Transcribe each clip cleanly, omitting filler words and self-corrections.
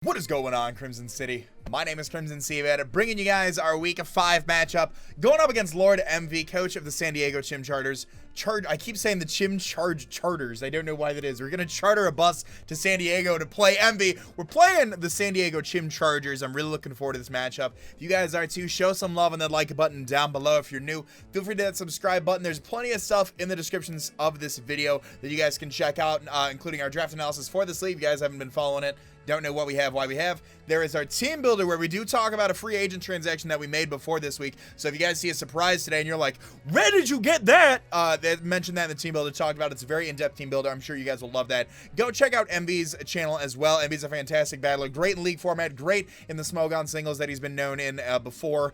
What is going on, Crimson City? My name is Crimson CBAD, bringing you guys our Week 5 matchup, going up against Lord MV, coach of the San Diego Chimchargers. I keep saying the Chimchargers. I don't know why that is. We're going to charter a bus to San Diego to play MV. We're playing the San Diego Chimchargers. I'm really looking forward to this matchup. If you guys are too, show some love on that like button down below. If you're new, feel free to hit that subscribe button. There's plenty of stuff in the descriptions of this video that you guys can check out, including our draft analysis for this league. If you guys haven't been following it, don't know what we have, why we have. There is our team builder where we do talk about a free agent transaction that we made before this week. So if you guys see a surprise today and you're like, where did you get that? They mentioned that in the team builder, talked about it. It's a very in-depth team builder. I'm sure you guys will love that. Go check out MV's channel as well. MV's a fantastic battler, great in league format, great in the Smogon singles that he's been known in before,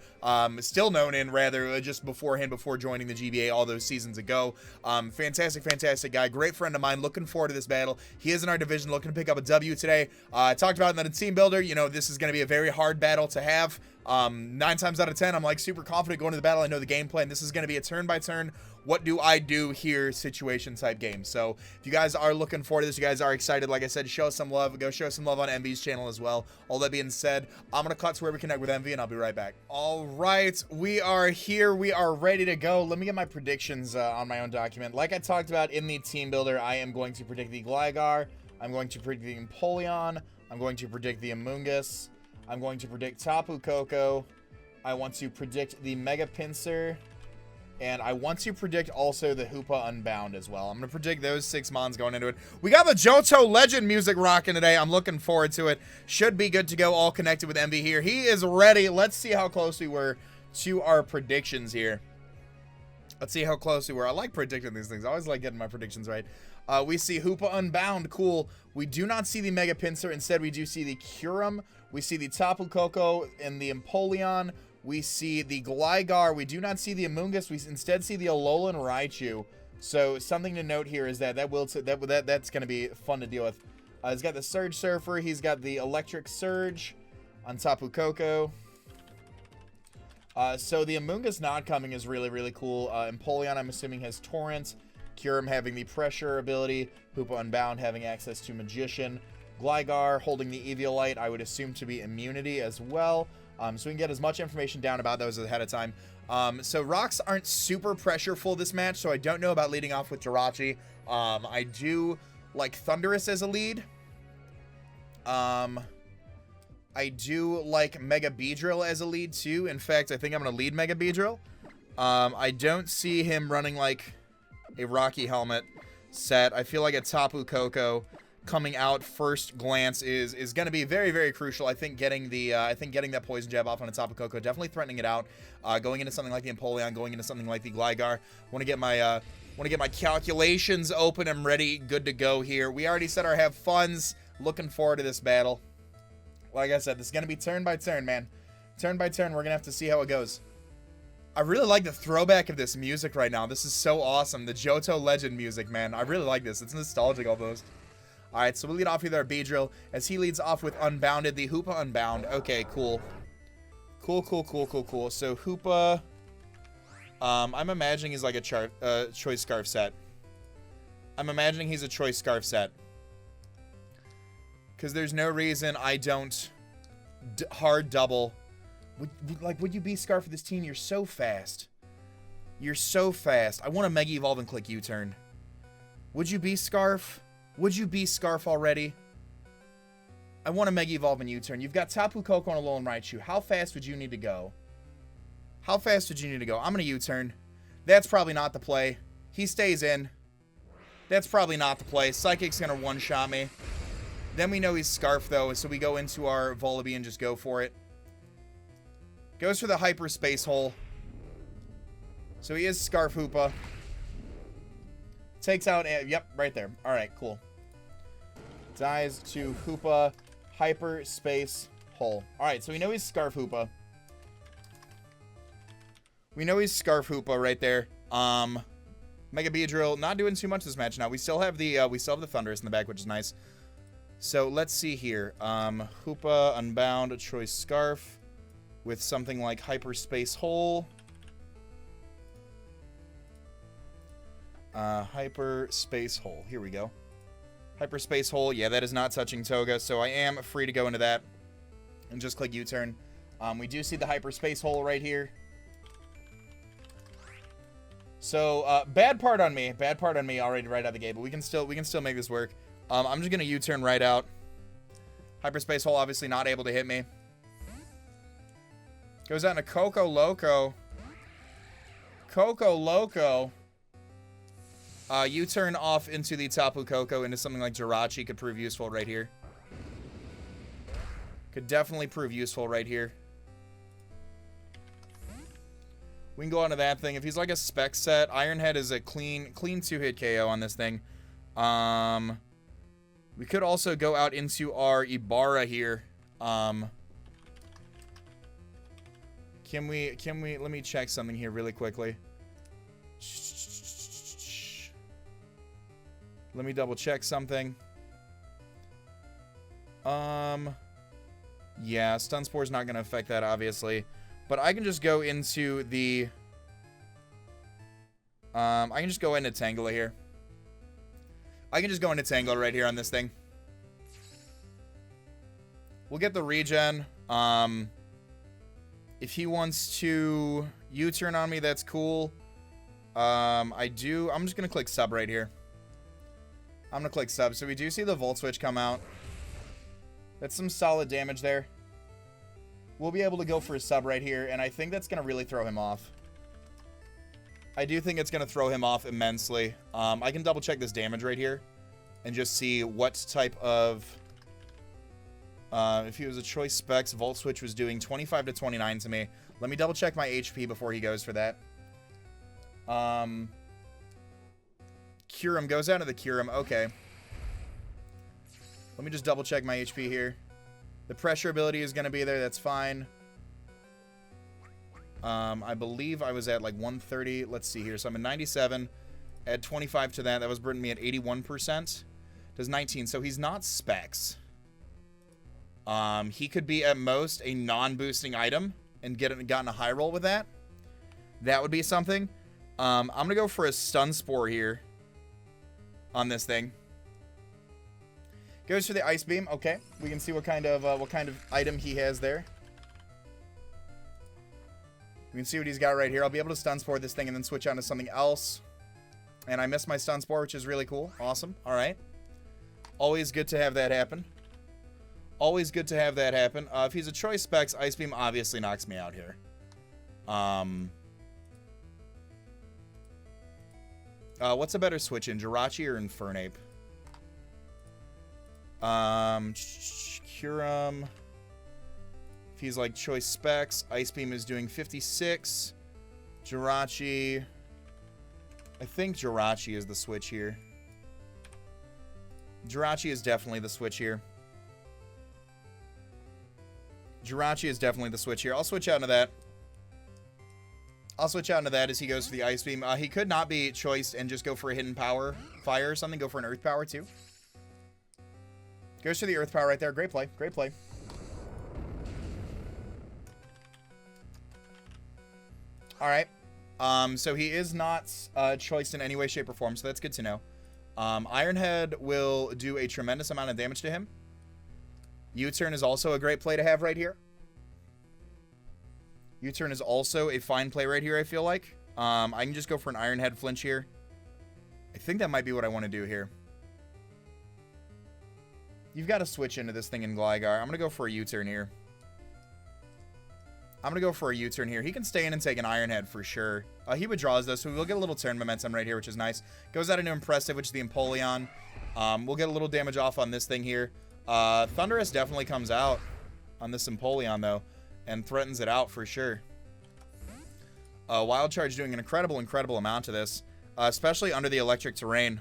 still known in rather, just beforehand, before joining the GBA all those seasons ago. Fantastic guy, great friend of mine. Looking forward to this battle. He is in our division, looking to pick up a W today. I talked about it in the team builder. You know, this is going to be a very hard battle to have. 9 times out of 10, I'm like super confident going to the battle. I know the game plan. This is going to be a turn-by-turn, what do I do here situation type game. So if you guys are looking forward to this, you guys are excited, like I said, show some love. Go show some love on MV's channel as well. All that being said, I'm going to cut to where we connect with MV, and I'll be right back. All right, we are here. We are ready to go. Let me get my predictions on my own document. Like I talked about in the team builder, I am going to predict the Gligar. I'm going to predict the Empoleon. I'm going to predict the Amoonguss. I'm going to predict Tapu Koko. I want to predict the Mega Pinsir. And I want to predict also the Hoopa Unbound as well. I'm going to predict those 6 mons going into it. We got the Johto Legend music rocking today. I'm looking forward to it. Should be good to go, all connected with MV here. He is ready. Let's see how close we were to our predictions here. Let's see how close we were. I like predicting these things. I always like getting my predictions right. We see Hoopa Unbound. Cool. We do not see the Mega Pinsir. Instead, we do see the Kyurem. We see the Tapu Koko and the Empoleon. We see the Gligar. We do not see the Amoonguss. We instead see the Alolan Raichu. So something to note here is that that's going to be fun to deal with. He's got the Surge Surfer. He's got the Electric Surge on Tapu Koko. So the Amoonguss not coming is really cool. Empoleon, I'm assuming, has Torrent. Kyurem having the Pressure ability. Hoopa Unbound having access to Magician. Gligar holding the Eviolite, I would assume to be Immunity as well. So we can get as much information down about those ahead of time. So rocks aren't super pressureful this match, so I don't know about leading off with Jirachi. I do like Thundurus as a lead. I do like Mega Beedrill as a lead too. In fact, I think I'm going to lead Mega Beedrill. I don't see him running like a Rocky Helmet set. I feel like a Tapu Koko coming out first glance is going to be very crucial. I think getting that poison jab off on a Tapu Koko, definitely threatening it out. Going into something like the Empoleon, going into something like the Gligar. Want to get my calculations open. I'm ready, good to go here. We already said our have funs. Looking forward to this battle. Like I said, this is going to be turn by turn, man. Turn by turn, we're going to have to see how it goes. I really like the throwback of this music right now. This is so awesome. The Johto Legend music, man. I really like this. It's nostalgic almost. Alright, so we lead off with our Beedrill as he leads off with Unbounded, the Hoopa Unbound. Okay, cool. Cool. So Hoopa, I'm imagining he's like a Choice Scarf set. I'm imagining he's a Choice Scarf set. Because there's no reason I don't hard double. Would you be Scarf for this team? You're so fast. You're so fast. I want to Mega Evolve and click U-turn. Would you be Scarf? Would you be Scarf already? I want to Mega Evolve and U-turn. You've got Tapu Koko and Alolan Raichu. How fast would you need to go? How fast would you need to go? I'm going to U-turn. That's probably not the play. He stays in. That's probably not the play. Psychic's going to one-shot me. Then we know he's Scarf, though, so we go into our Volibee and just go for it. Goes for the Hyperspace Hole. So he is Scarf Hoopa. Takes out, yep, right there. All right, cool. Dies to Hoopa, Hyperspace Hole. All right, so we know he's Scarf Hoopa. We know he's Scarf Hoopa right there. Mega Beedrill not doing too much this match now. We still have the Thundurus in the back, which is nice. So let's see here. Hoopa, Unbound, Choice Scarf with something like Hyperspace Hole. Hyperspace Hole. Here we go. Hyperspace Hole. Yeah, that is not touching Toga, so I am free to go into that and just click U-turn. We do see the Hyperspace Hole right here. So, bad part on me already right out of the gate, but we can still make this work. I'm just gonna U-turn right out. Hyperspace Hole obviously not able to hit me. Goes out into Coco Loco. Coco Loco. U-turn off into the Tapu Koko into something like Jirachi could prove useful right here. Could definitely prove useful right here. We can go on to that thing. If he's like a spec set, Iron Head is a clean 2-hit KO on this thing. We could also go out into our Ibarra here. Can we, let me check something here really quickly. Let me double check something. Yeah, Stun Spore's not gonna affect that, obviously. But I can just go into the... I can just go into Tangela here. I can just go into Tangela right here on this thing. We'll get the regen. If he wants to U-turn on me, that's cool. I'm just gonna click sub right here. I'm gonna click sub. So we do see the Volt Switch come out. That's some solid damage there. We'll be able to go for a sub right here, and I think that's gonna really throw him off. I do think it's gonna throw him off immensely. I can double check this damage right here and just see what type of... if he was a choice specs, Volt Switch was doing 25 to 29 to me. Let me double check my HP before he goes for that. Kyurem goes out of the Kyurem. Okay. Let me just double check my HP here. The pressure ability is going to be there. That's fine. I believe I was at like 130. Let's see here. So I'm at 97. Add 25 to that. That was bringing me at 81%. Does 19. So he's not specs. He could be at most a non-boosting item and gotten a high roll with that. That would be something. I'm going to go for a Stun Spore here on this thing. Goes for the Ice Beam. Okay, we can see what kind of item he has there. We can see what he's got right here. I'll be able to Stun Spore this thing and then switch on to something else. And I missed my Stun Spore, which is really cool. Awesome. All right. Always good to have that happen. Always good to have that happen. If he's a choice specs, Ice Beam obviously knocks me out here. What's a better switch in, Jirachi or Infernape? Kyurem. If he's like choice specs, Ice Beam is doing 56. Jirachi. I think Jirachi is the switch here. Jirachi is definitely the switch here. Jirachi is definitely the switch here. I'll switch out into that. I'll switch out into that as he goes for the Ice Beam. He could not be choiced and just go for a hidden power fire or something. Go for an Earth Power too. Goes for the Earth Power right there. Great play. Great play. All right. So he is not choiced in any way, shape, or form, so that's good to know. Iron Head will do a tremendous amount of damage to him. U-turn is also a great play to have right here. U-turn is also a fine play right here, I feel like. I can just go for an Iron Head flinch here. I think that might be what I want to do here. You've got to switch into this thing in Gligar. I'm going to go for a U-turn here. I'm going to go for a U-turn here. He can stay in and take an Iron Head for sure. He withdraws though, so we'll get a little turn momentum right here, which is nice. Goes out into Impressive, which is the Empoleon. We'll get a little damage off on this thing here. Thundurus definitely comes out on this Empoleon though, and threatens it out for sure. Wild Charge doing an incredible amount to this, especially under the electric terrain.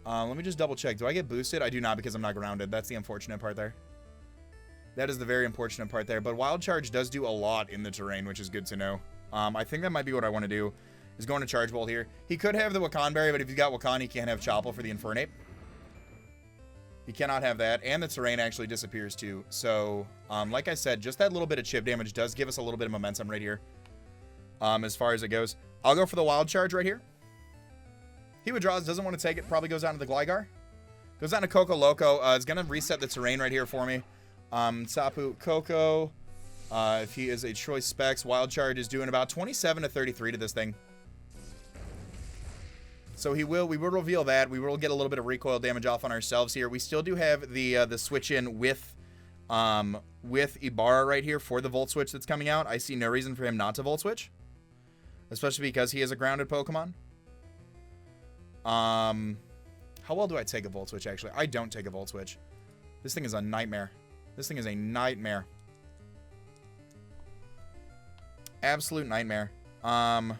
Let me just double check. Do I get boosted? I do not, because I'm not grounded. That's the unfortunate part there. That is the very unfortunate part there. But Wild Charge does do a lot in the terrain, which is good to know. I think that might be what I want to do, is going to Charge Bolt here. He could have the Wakan Berry, but if he's got Wakan, he can't have Chople for the Infernape. He cannot have that, and the terrain actually disappears too. So, like I said, just that little bit of chip damage does give us a little bit of momentum right here. As far as it goes. I'll go for the Wild Charge right here. He withdraws, doesn't want to take it, probably goes down to the Gligar. Goes down to Coco Loco. It's going to reset the terrain right here for me. Tapu Koko. If he is a choice specs, Wild Charge is doing about 27 to 33 to this thing. So we will reveal that. We will get a little bit of recoil damage off on ourselves here. We still do have the switch in with Ibarra right here for the Volt Switch that's coming out. I see no reason for him not to Volt Switch, especially because he is a grounded Pokemon. How well do I take a Volt Switch, actually? I don't take a Volt Switch. This thing is a nightmare. This thing is a nightmare. Absolute nightmare. I'm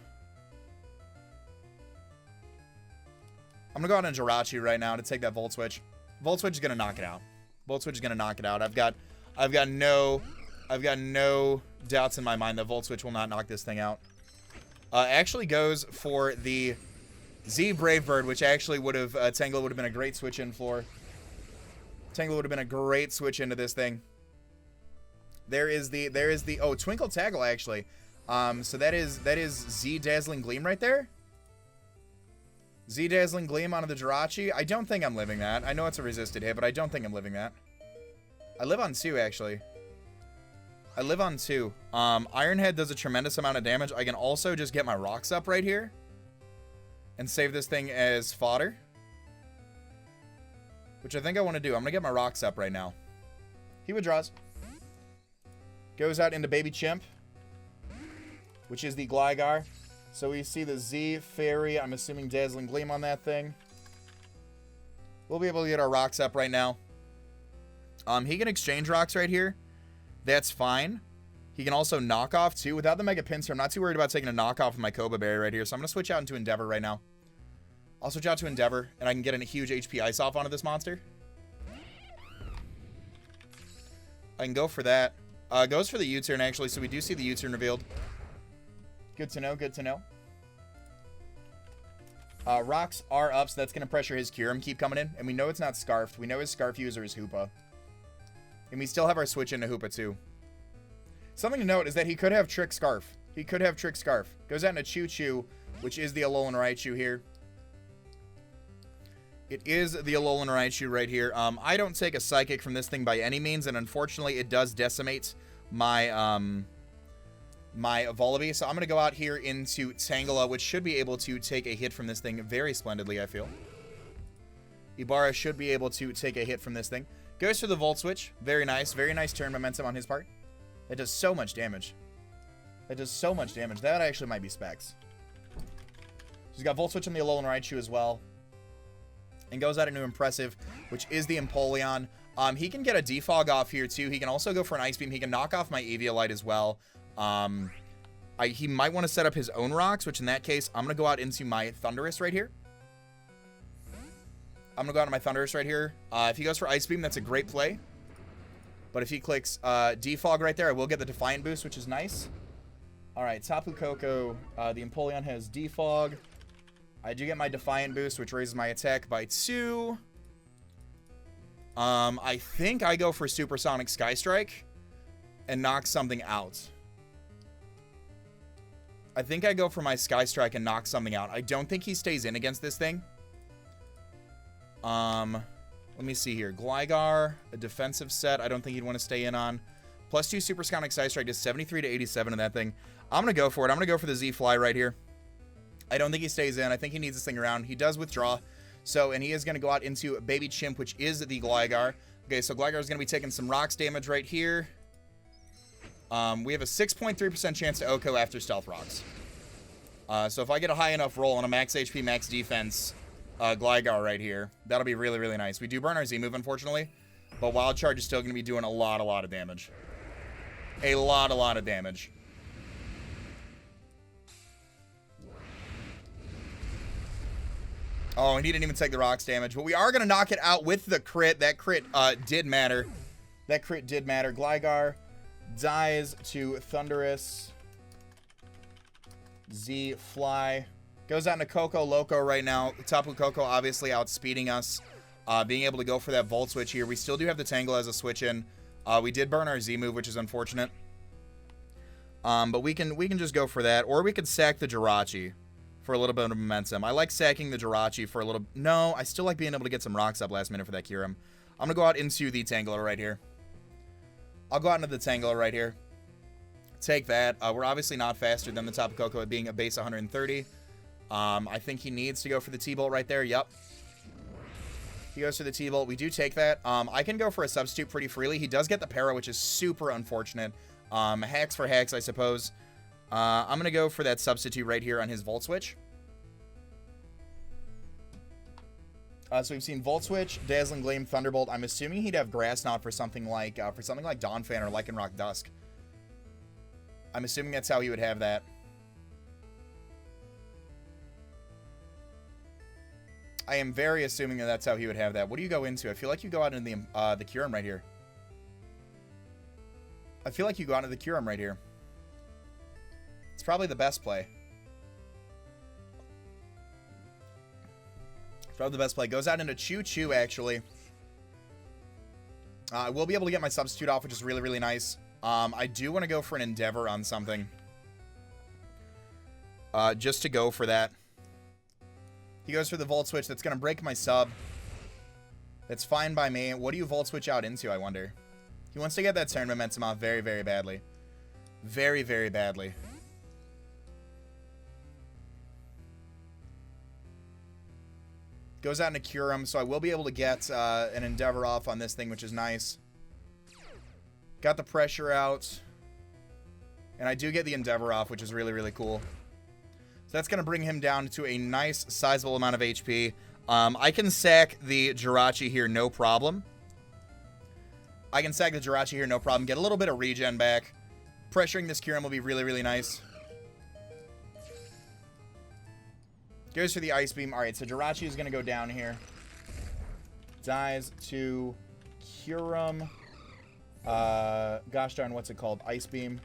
going to go out on Jirachi right now to take that Volt Switch. Volt Switch is going to knock it out. Volt Switch is going to knock it out. I've got no doubts in my mind that Volt Switch will not knock this thing out. Actually goes for the Z Brave Bird, which actually would have Tangela would have been a great switch in for. Tangela would have been a great switch into this thing. There is the oh, Twinkle Taggle actually. So that is Z Dazzling Gleam right there. Z Dazzling Gleam onto the Jirachi. I don't think I'm living that. I know it's a resisted hit, but I don't think I'm living that. I live on 2 actually. I live on 2. Iron Head does a tremendous amount of damage. I can also just get my rocks up right here and save this thing as fodder, which I think I want to do. I'm gonna get my rocks up right now. He withdraws. Goes out into Baby Chimp, which is the Gligar. So we see the Z Fairy. I'm assuming Dazzling Gleam on that thing. We'll be able to get our rocks up right now. He can exchange rocks right here. That's fine. He can also knock off too. Without the Mega Pincer, I'm not too worried about taking a knockoff with my Koba Berry right here. So I'm going to switch out into Endeavor right now. I'll switch out to Endeavor, and I can get a huge HP Ice Off onto this monster. I can go for that. Goes for the U-turn, actually, so we do see the U-turn revealed. Good to know, good to know. Rocks are up, so that's going to pressure his Kyurem keep coming in. And we know it's not Scarfed. We know his Scarf user is Hoopa. And we still have our switch into Hoopa, too. Something to note is that he could have Trick Scarf. He could have Trick Scarf. Goes out into Choo Choo, which is the Alolan Raichu here. It is the Alolan Raichu right here. I don't take a Psychic from this thing by any means, and unfortunately it does decimate my my Volibee. So I'm going to go out here into Tangela, which should be able to take a hit from this thing very splendidly, I feel. Ibarra should be able to take a hit from this thing. Goes for the Volt Switch. Very nice turn momentum on his part. That does so much damage. That does so much damage. That actually might be specs. He's got Volt Switch on the Alolan Raichu as well. And goes out into Impressive, which is the Empoleon. He can get a Defog off here, too. He can also go for an Ice Beam. He can knock off my Eviolite as well. He might want to set up his own rocks, which in that case, I'm going to go out into my Thundurus right here. I'm going to go out to my Thundurus right here. If he goes for Ice Beam, that's a great play. But if he clicks Defog right there, I will get the Defiant boost, which is nice. All right, Tapu Koko. The Empoleon has Defog. I do get my Defiant boost, which raises my attack by 2. I think I go for Supersonic Sky Strike and knock something out. I think I go for my Sky Strike and knock something out. I don't think he stays in against this thing. Let me see here. Gligar, a defensive set. I don't think he'd want to stay in on. +2 Supersonic Sky Strike does 73 to 87 in that thing. I'm going to go for it. I'm going to go for the Z-Fly right here. I don't think he stays in. I think he needs this thing around. He does withdraw. So, and he is going to go out into Baby Chimp, which is the Gligar. Okay, so Gligar is going to be taking some rocks damage right here. We have a 6.3% chance to OHKO after Stealth Rocks. So if I get a high enough roll on a max HP, max defense Gligar right here, that'll be really, really nice. We do burn our Z-move, unfortunately. But Wild Charge is still going to be doing a lot of damage. A lot of damage. Oh, and he didn't even take the rocks damage. But we are going to knock it out with the crit. That crit did matter. That crit did matter. Gligar dies to Thundurus. Z-Fly. Goes out into Coco Loco right now. Tapu Koko obviously outspeeding us. Being able to go for that Volt Switch here. We still do have the Tangle as a switch in. We did burn our Z-move, which is unfortunate. But we can just go for that. Or we could sack the Jirachi for a little bit of momentum. I like sacking the Jirachi for a little... No, I still like being able to get some rocks up last minute for that Kyurem. I'm going to go out into the Tangela right here. I'll go out into the Tangela right here. Take that. We're obviously not faster than the Tapu Koko at being a base 130. I think he needs to go for the T-Bolt right there. Yep. He goes for the T-Bolt. We do take that. I can go for a substitute pretty freely. He does get the Para, which is super unfortunate. Hacks for hacks, I suppose. I'm going to go for that substitute right here on his Volt Switch. So we've seen Volt Switch, Dazzling Gleam, Thunderbolt. I'm assuming he'd have Grass Knot for something like Donphan or Lycanroc Dusk. I'm assuming that's how he would have that. I am very assuming that that's how he would have that. What do you go into? I feel like you go out into the Kyurem right here. I feel like you go out into the Kyurem right here. It's probably the best play. It's probably the best play. Goes out into Choo Choo, actually. I will be able to get my substitute off, which is really, really nice. I do want to go for an Endeavor on something. Just to go for that. He goes for the Volt Switch. That's going to break my sub. That's fine by me. What do you Volt Switch out into, I wonder? He wants to get that turn momentum off very, very badly. Very, very badly. Goes out into Kyurem, so I will be able to get an Endeavor off on this thing, which is nice. Got the pressure out. And I do get the Endeavor off, which is really, really cool. So that's going to bring him down to a nice, sizable amount of HP. I can sack the Jirachi here, no problem. I can sack the Jirachi here, no problem. Get a little bit of regen back. Pressuring this Kyurem will be really, really nice. Goes for the Ice Beam. All right, so Jirachi is going to go down here. Dies to Kyurem. Gosh darn, what's it called? Ice Beam.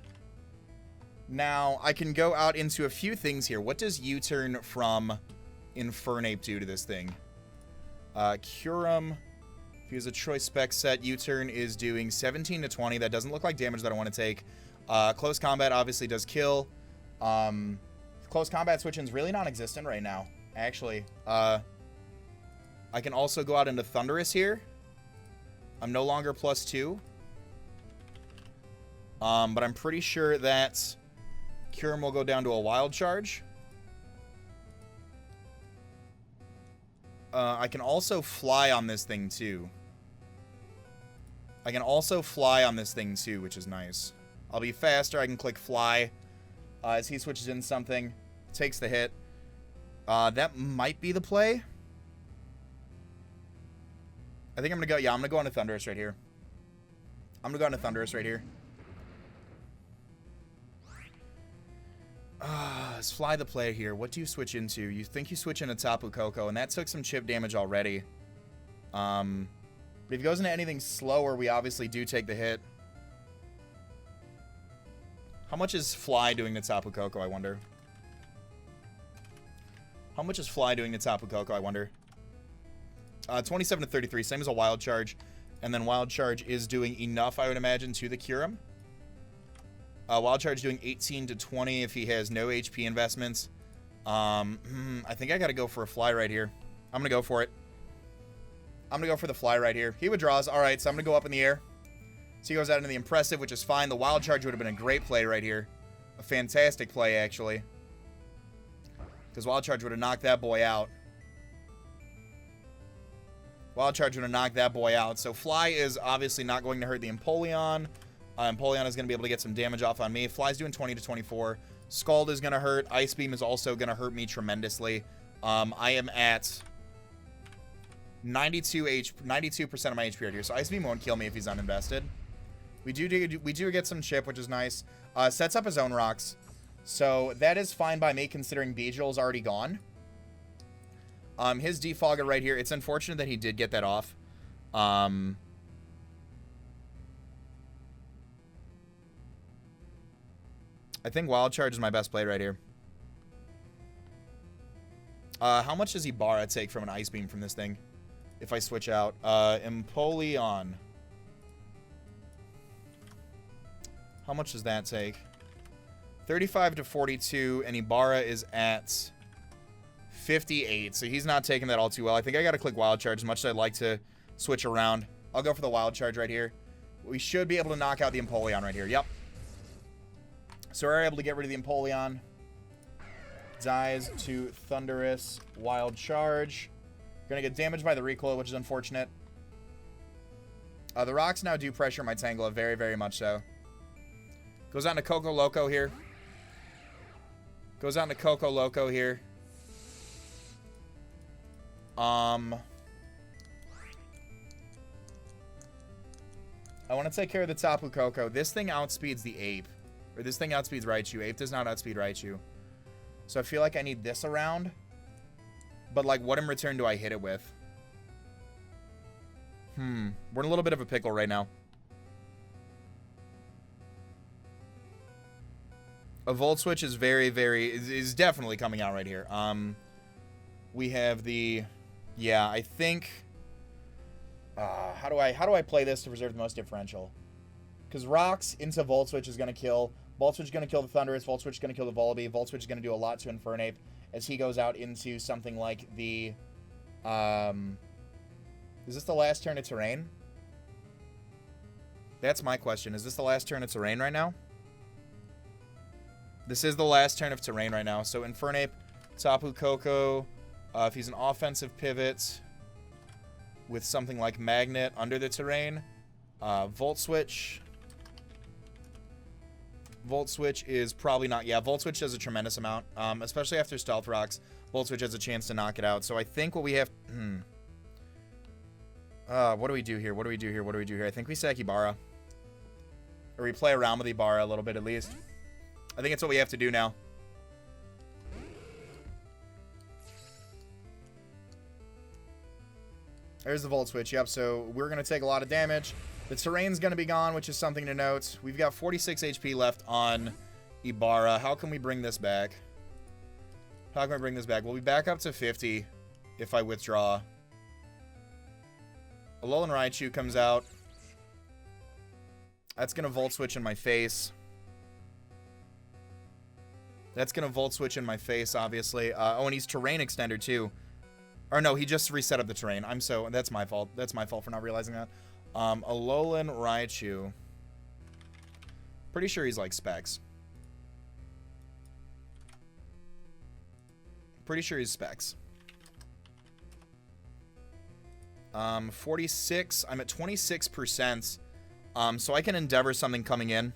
Now, I can go out into a few things here. What does U-Turn from Infernape do to this thing? Kyurem, if he has a choice spec set, U-Turn is doing 17 to 20. That doesn't look like damage that I want to take. Close Combat obviously does kill. Close Combat switching is really non-existent right now, actually. I can also go out into Thunderous here. I'm no longer +2. But I'm pretty sure that Kyurem will go down to a Wild Charge. I can also fly on this thing, too. Which is nice. I'll be faster. I can click Fly as he switches in something. Takes the hit. That might be the play. I think I'm going to go... Yeah, I'm going to go on a Thunderous right here. Let's fly the play here. What do you switch into? You think you switch into Tapu Koko, and that took some chip damage already. But if he goes into anything slower, we obviously do take the hit. How much is Fly doing to Tapu Koko, I wonder? 27 to 33, same as a Wild Charge. And then Wild Charge is doing enough, I would imagine, to the Kyurem. Wild Charge doing 18 to 20 if he has no HP investments. I think I got to go for a Fly right here. I'm going to go for it. I'm going to go for the Fly right here. He withdraws. All right, so I'm going to go up in the air. So he goes out into the Impressive, which is fine. The Wild Charge would have been a great play right here. A fantastic play, actually. Because Wild Charge would have knocked that boy out. So Fly is obviously not going to hurt the Empoleon. Empoleon is going to be able to get some damage off on me. Fly's doing 20 to 24. Scald is going to hurt. Ice Beam is also going to hurt me tremendously. I am at 92% of my HP right here. So Ice Beam won't kill me if he's uninvested. We do get some chip, which is nice. Sets up his own rocks. So that is fine by me, considering Beedrill's already gone. His Defogger right here. It's unfortunate that he did get that off. I think Wild Charge is my best play right here. How much does Ibarra take from an Ice Beam from this thing? If I switch out. Empoleon. How much does that take? 35 to 42, and Ibarra is at 58, so he's not taking that all too well. I think I got to click Wild Charge as much as I'd like to switch around. I'll go for the Wild Charge right here. We should be able to knock out the Empoleon right here. Yep. So we're able to get rid of the Empoleon. Dies to Thunderous. Wild Charge. Gonna get damaged by the recoil, which is unfortunate. The rocks now do pressure my Tangela, very, very much so. Goes on to Coco Loco here. Goes on to Coco Loco here. I want to take care of the Tapu Koko. This thing outspeeds the Ape. Or this thing outspeeds Raichu. Ape does not outspeed Raichu. So I feel like I need this around. But, like, what in return do I hit it with? We're in a little bit of a pickle right now. A Volt Switch is is definitely coming out right here. We have the... Yeah, I think... how do I play this to preserve the most differential? Because Rocks into Volt Switch is going to kill. Volt Switch is going to kill the Thundurus. Volt Switch is going to kill the Volibee. Volt Switch is going to do a lot to Infernape as he goes out into something like the... Is this the last turn of Terrain? That's my question. Is this the last turn of Terrain right now? This is the last turn of Terrain right now. So Infernape, Tapu Koko, if he's an offensive pivot with something like Magnet under the Terrain, Volt Switch. Volt Switch is probably not... Yeah, Volt Switch does a tremendous amount, especially after Stealth Rocks. Volt Switch has a chance to knock it out. So I think what we have... what do we do here? What do we do here? What do we do here? I think we sack Ibarra. Or we play around with Ibarra a little bit at least. I think it's what we have to do now. There's the Volt Switch. Yep, so we're going to take a lot of damage. The Terrain's going to be gone, which is something to note. We've got 46 HP left on Ibarra. How can we bring this back? How can we bring this back? We'll be back up to 50 if I withdraw. Alolan Raichu comes out. That's going to Volt Switch in my face. That's going to Volt Switch in my face, obviously. Oh, and he's Terrain Extender, too. Or no, he just reset up the Terrain. That's my fault. That's my fault for not realizing that. Alolan Raichu. Pretty sure he's like Specs. Pretty sure he's Specs. 46. I'm at 26%. So I can Endeavor something coming in.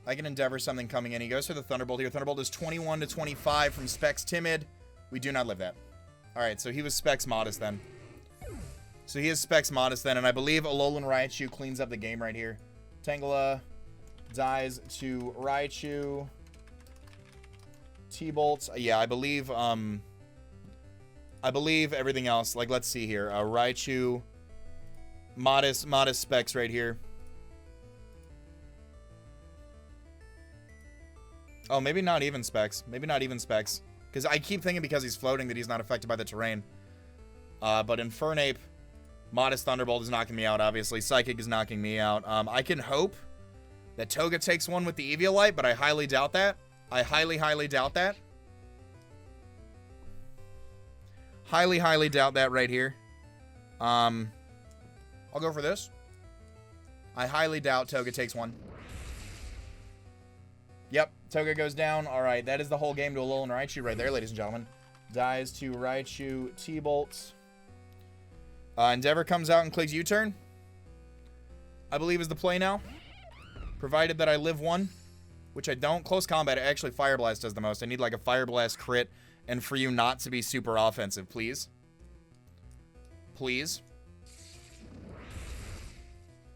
I can Endeavor something coming in. He goes for the Thunderbolt here. Thunderbolt is 21 to 25 from Specs Timid. We do not live that. Alright, so he was Specs Modest then. So he is Specs Modest then, and I believe Alolan Raichu cleans up the game right here. Tangela dies to Raichu. T-Bolts. Yeah, I believe everything else. Like, let's see here. Raichu. Modest Specs right here. Oh, maybe not even Specs. Maybe not even Specs. Because I keep thinking because he's floating that he's not affected by the terrain. But Infernape, Modest Thunderbolt is knocking me out, obviously. Psychic is knocking me out. I can hope that Toga takes one with the Eviolite, but I highly doubt that. I highly doubt that. Highly doubt that right here. I'll go for this. I highly doubt Toga takes one. Yep, Toga goes down. All right, that is the whole game to Alolan Raichu right there, ladies and gentlemen. Dies to Raichu, T-Bolt. Endeavor comes out and clicks U-turn. I believe is the play now. Provided that I live one, which I don't. Close combat, actually Fire Blast does the most. I need like a Fire Blast crit and for you not to be super offensive, please. Please.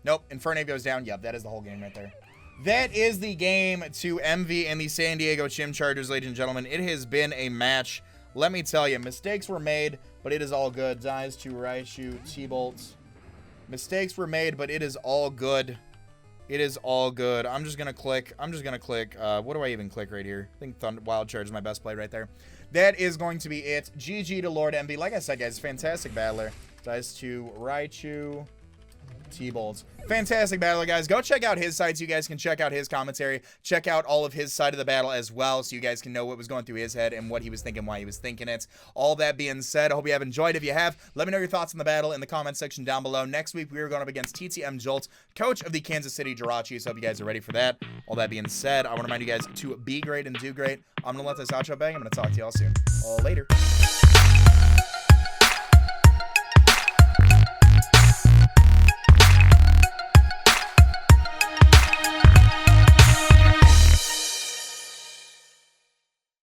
Nope, Infernape goes down. Yep, that is the whole game right there. That is the game to MV and the San Diego Chimchargers, ladies and gentlemen. It has been a match. Let me tell you, mistakes were made, but it is all good. Dies to Raichu, T-Bolt. Mistakes were made, but it is all good. It is all good. I'm just going to click. What do I even click right here? I think Wild Charge is my best play right there. That is going to be it. GG to Lord MV. Like I said, guys, fantastic battler. Dies to Raichu. T-Bolts. Fantastic battle, guys. Go check out his side so you guys can check out his commentary. Check out all of his side of the battle as well so you guys can know what was going through his head and what he was thinking, why he was thinking it. All that being said, I hope you have enjoyed. If you have, let me know your thoughts on the battle in the comment section down below. Next week, we are going up against TTM Jolt, coach of the Kansas City Jirachi. So I hope you guys are ready for that. All that being said, I want to remind you guys to be great and do great. I'm going to let this outro bang. I'm going to talk to y'all soon. Later.